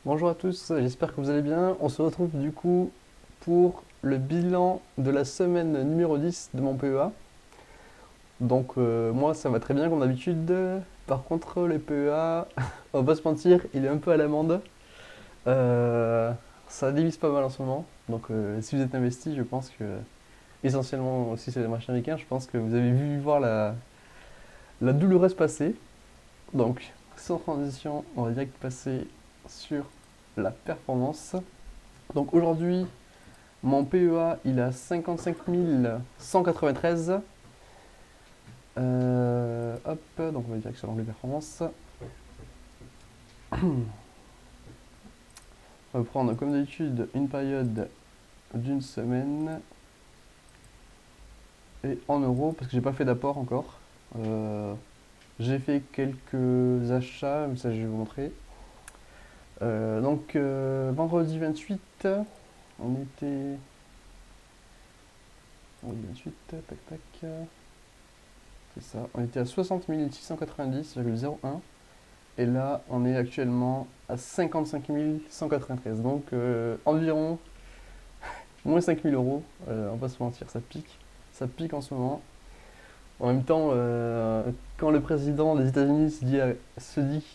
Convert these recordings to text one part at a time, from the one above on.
Bonjour à tous, j'espère que vous allez bien. On se retrouve du coup pour le bilan de la semaine numéro 10 de mon PEA. Donc moi ça va très bien comme d'habitude. Par contre le PEA, on va pas se mentir, il est un peu à l'amende. Euh, Ça divise pas mal en ce moment. Donc si vous êtes investi, je pense que essentiellement si c'est les marchés américains, je pense que vous avez vu voir la douloureuse passée. Donc sans transition, on va direct passer sur la performance. Donc aujourd'hui, mon PEA, il a 55 193. Hop, donc on va dire que selon les performances. On va prendre comme d'habitude une période d'une semaine et en euros parce que j'ai pas fait d'apport encore. Euh, j'ai fait quelques achats, mais ça je vais vous montrer. Vendredi 28, on était. Vendredi 28, tac tac, c'est ça. On était à 60 690,01. Et là, on est actuellement à 55 193. Donc environ moins 5 000 euros. On va pas se mentir, ça pique. Ça pique en ce moment. En même temps, quand le président des États-Unis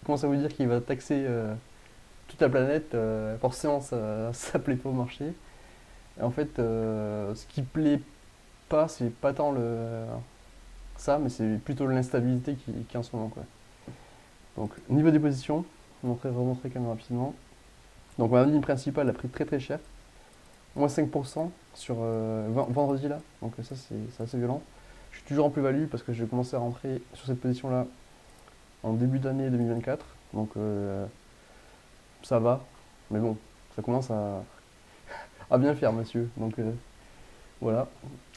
commence à vous dire qu'il va taxer toute la planète, forcément ça plaît pas au marché. Et en fait, ce qui plaît pas, c'est pas tant ça, mais c'est plutôt l'instabilité qui est en ce moment, quoi. Donc, niveau des positions, remontrer quand même rapidement. Donc ma ligne principale a pris très très cher, moins 5% sur vendredi là, donc ça c'est assez violent. Je suis toujours en plus-value parce que j'ai commencé à rentrer sur cette position là en début d'année 2024, donc ça va, mais bon, ça commence à bien faire monsieur, donc voilà.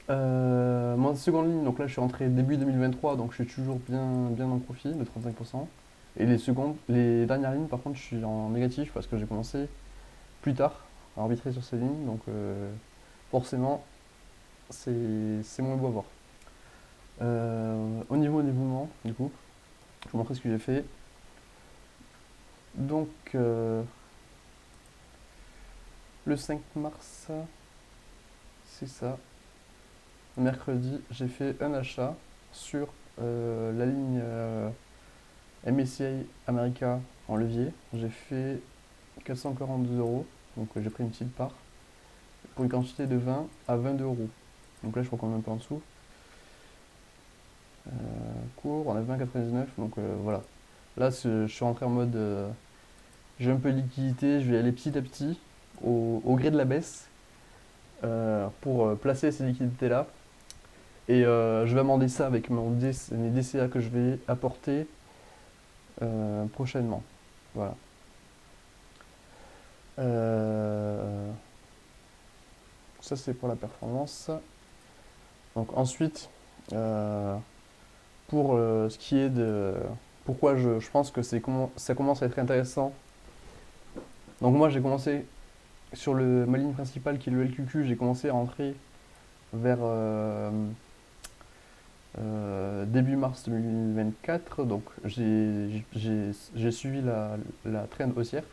Mon seconde ligne, donc là je suis rentré début 2023, donc je suis toujours bien en profit de 35%. Et les dernières lignes par contre je suis en négatif parce que j'ai commencé plus tard à arbitrer sur ces lignes, donc forcément c'est moins beau à voir. Au niveau des mouvements, du coup, je vais vous montrer ce que j'ai fait. Donc le 5 mars, c'est ça. Mercredi, j'ai fait un achat sur la ligne MSCI America en levier. J'ai fait 442 euros, donc j'ai pris une petite part pour une quantité de 20 à 22 euros. Donc là, je crois qu'on est un peu en dessous. Cours, on a 20,99, donc voilà. Là, je suis rentré en mode j'ai un peu de liquidité, je vais aller petit à petit au gré de la baisse pour placer ces liquidités-là. Et je vais amender ça avec mes DCA que je vais apporter prochainement. Voilà. Euh, Ça, c'est pour la performance. Donc ensuite, euh, pour ce qui est de... Pourquoi je pense que ça commence à être intéressant. Donc moi, j'ai commencé sur ma ligne principale qui est le LQQ, j'ai commencé à rentrer vers début mars 2024. Donc j'ai suivi la trend haussière.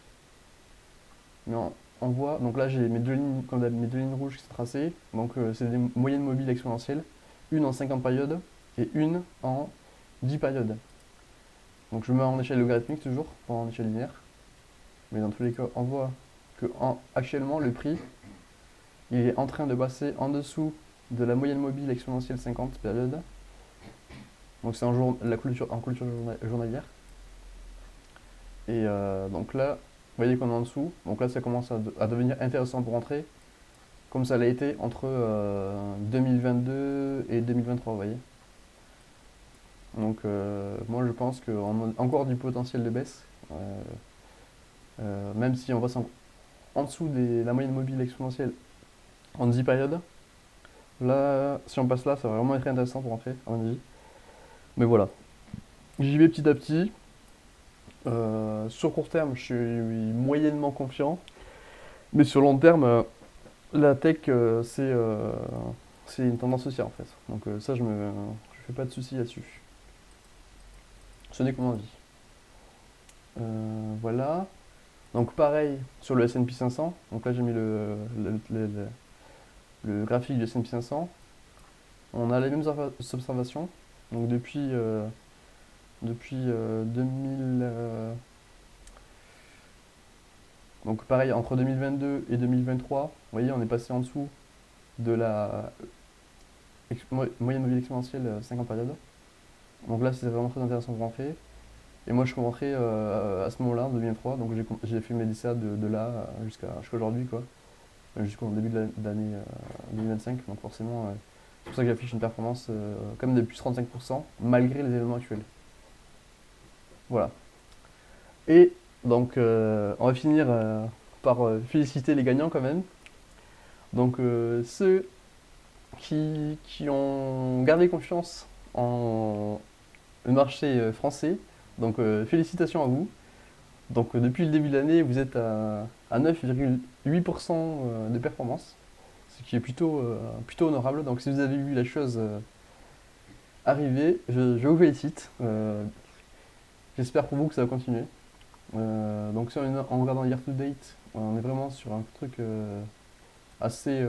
Mais on voit, donc là j'ai mes deux lignes rouges qui sont tracées. Donc c'est des moyennes mobiles exponentielles. Une en 50 périodes et une en 10 périodes. Donc je mets en échelle logarithmique toujours, pas en échelle linéaire. Mais dans tous les cas, on voit que actuellement le prix il est en train de passer en dessous de la moyenne mobile exponentielle 50 périodes. Donc c'est en clôture journalière. Et donc là, vous voyez qu'on est en dessous. Donc là, ça commence à devenir intéressant pour rentrer, comme ça l'a été entre 2022 et 2023, vous voyez. Donc moi, je pense qu'on a encore du potentiel de baisse, même si on va en dessous de la moyenne mobile exponentielle en 10 périodes. Là, si on passe là, ça va vraiment être intéressant pour rentrer, à mon avis. Mais voilà, j'y vais petit à petit. Sur court terme, je suis moyennement confiant. Mais sur long terme, la tech, c'est une tendance haussière en fait. Donc ça, je fais pas de soucis là-dessus. Ce n'est que mon avis. Voilà. Donc pareil sur le S&P 500. Donc là j'ai mis le graphique du S&P 500. On a les mêmes observations. Donc depuis 2000. Donc pareil, entre 2022 et 2023, vous voyez, on est passé en dessous de la moyenne mobile exponentielle 50 périodes. Donc là, c'est vraiment très intéressant pour rentrer. Et moi, je suis rentré à ce moment-là, en 2023. Donc j'ai fait mes DCA de là jusqu'à aujourd'hui, quoi. Jusqu'au début de l'année 2025. Donc forcément, c'est pour ça que j'affiche une performance comme de plus 35%, malgré les événements actuels. Voilà. Et donc, on va finir par féliciter les gagnants quand même. Donc, ceux qui ont gardé confiance en le marché français, donc félicitations à vous. Donc, depuis le début de l'année, vous êtes à 9,8% de performance, ce qui est plutôt honorable. Donc, si vous avez vu la chose arriver, je vous félicite. J'espère pour vous que ça va continuer. Donc, en regardant year to date, on est vraiment sur un truc assez,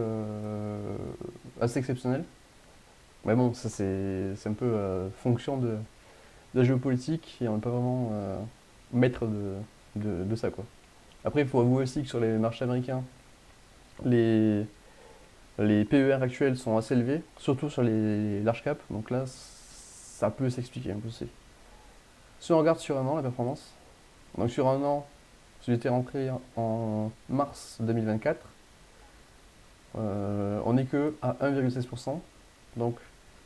assez exceptionnel. Mais bon, ça c'est un peu fonction de la géopolitique et on n'est pas vraiment maître de ça, quoi. Après, il faut avouer aussi que sur les marchés américains, les, les PER actuels sont assez élevés, surtout sur les large caps. Donc là, ça peut s'expliquer un peu aussi. Si on regarde sur un an la performance, donc sur un an, si j'étais rentré en mars 2024, on n'est que à 1,16%. Donc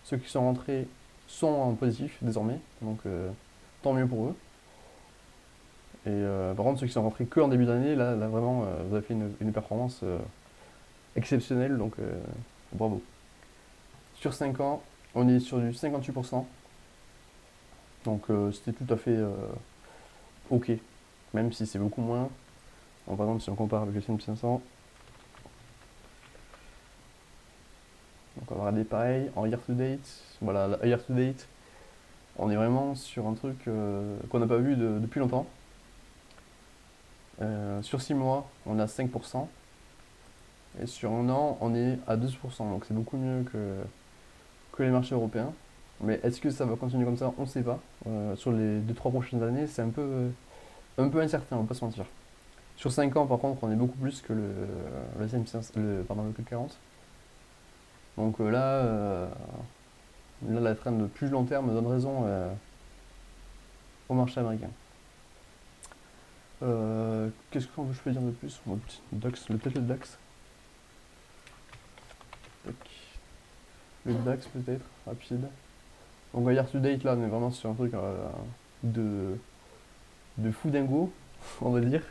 ceux qui sont rentrés sont en positif désormais. Donc tant mieux pour eux. Et par contre, ceux qui sont rentrés que en début d'année, là vraiment, vous avez fait une performance exceptionnelle. Donc bravo. Sur 5 ans, on est sur du 58%. Donc c'était tout à fait ok. Même si c'est beaucoup moins. Donc, par exemple, si on compare avec le S&P 500, donc on va regarder pareil en year to date. Voilà, year to date, on est vraiment sur un truc qu'on n'a pas vu depuis longtemps. Sur 6 mois, on a 5%. Et sur un an, on est à 12%. Donc c'est beaucoup mieux que les marchés européens. Mais est-ce que ça va continuer comme ça? On ne sait pas. Sur les 2-3 prochaines années, c'est un peu incertain, on va pas se mentir. Sur 5 ans, par contre, on est beaucoup plus que le S&P 500, pardon, le CAC 40. Donc là, la trend de plus long terme donne raison au marché américain. Qu'est-ce que je peux dire de plus? DAX, peut-être le DAX. Le DAX peut-être, rapide. Donc year to date là, on est vraiment sur un truc de, de fou dingo, on va dire.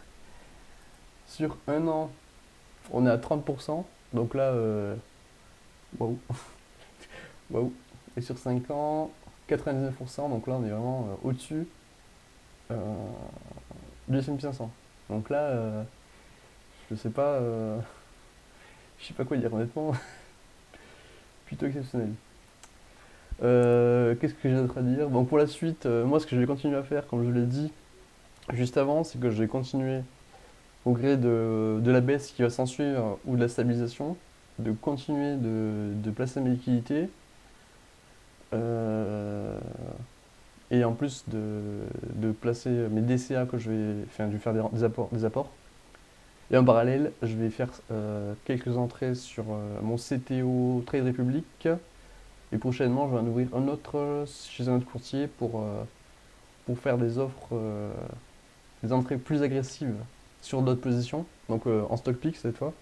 Sur un an, on est à 30%. Donc là, waouh. Waouh. Et sur 5 ans, 99%. Donc là, on est vraiment au-dessus euh, du S&P 500. Donc là, je sais pas, je sais pas quoi dire honnêtement. Plutôt exceptionnel. Qu'est-ce que j'ai d'autre à dire? Bon, pour la suite, moi, ce que je vais continuer à faire, comme je l'ai dit juste avant, c'est que je vais continuer, au gré de la baisse qui va s'en suivre ou de la stabilisation, de continuer de placer mes liquidités. Et en plus de placer mes DCA que je vais faire des apports. Et en parallèle, je vais faire quelques entrées sur mon CTO Trade Republic. Et prochainement, je vais en ouvrir un autre chez un autre courtier pour faire des offres, des entrées plus agressives sur d'autres positions, donc en stock pick cette fois.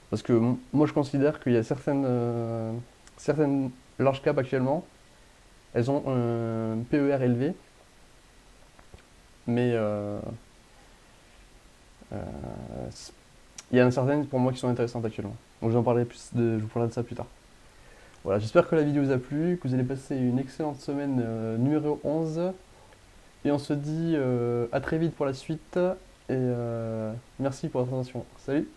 Parce que moi, je considère qu'il y a certaines large cap actuellement, elles ont un PER élevé, mais euh, il y en a certaines pour moi qui sont intéressantes actuellement. Donc je vous parlerai de ça plus tard. Voilà, j'espère que la vidéo vous a plu, que vous allez passer une excellente semaine numéro 11. Et on se dit à très vite pour la suite. Et merci pour votre attention. Salut!